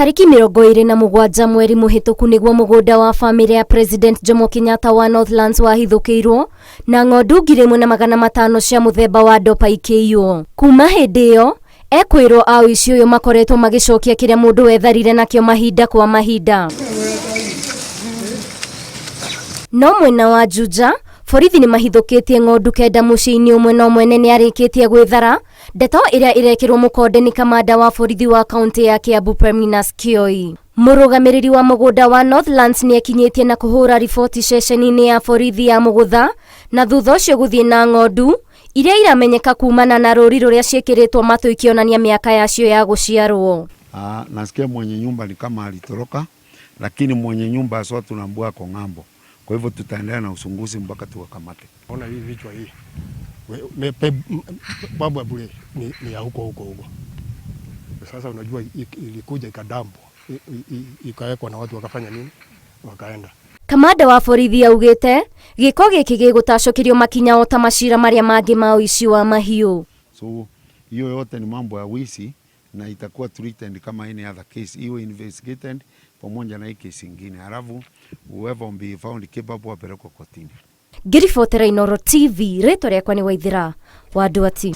Tariki 27 mweri muhituku niguo mugunda wa family ya President Jomo Kenyatta wa Northlands wahithukirwo na ng'ondu 1,500 cia muthemba wa ndopa ikĩiywo. Kuma hindi iyo ekwirwo awici uyu makoretwo magicokia kiria mundu wetharire nakio mahinda kwa mahinda. No mwena wa Juja, borithi ni mahithukitie ng'ondu kenda muciĩ-inĩ umwe na mwene ni arikitie gwithara. Ndeto iria irekirwo mukonde ni kamanda wa borithi wa kaunti ya Kiambu Preminas Kioi. Murugamiriri wa mugunda wa Northlands ni ekinyitie na kuhura riboti ceceni-ini ya borithi ya Mugutha na thutha ucio guthie na ng'ondu iria iramenyeka kumana na ruri ruria ciekiritwo matu ikionania miaka yacio ya guciarwo. Nasikia mwenye nyumba ni kama alitoroka, lakini mwenye nyumba aswa tunambua kwa ng'ambo. Kwa hivyo tutaendelea na uchunguzi mpaka tuwakamate. Ona hii vichwa hii. Babu ya bure ni ya huko. Sasa unajua ilikuja ikadambo, ikawekwa na watu wakafanya nini? Wakaenda. Kamanda wa borithi augite giko giki gigutacokirio makinya o ta macira maria mangi ma uici wa mahiu. So hiyo yote ni mambo ya wizi na itakuwa treated kama any other case, iwe investigated pamoja na hii kesi nyingine. Halafu whoever will be found capable apelekwe kotini. Ngiribotera Inooro TV, rĩtwa rĩakwa nĩ Waithira wa Nduati.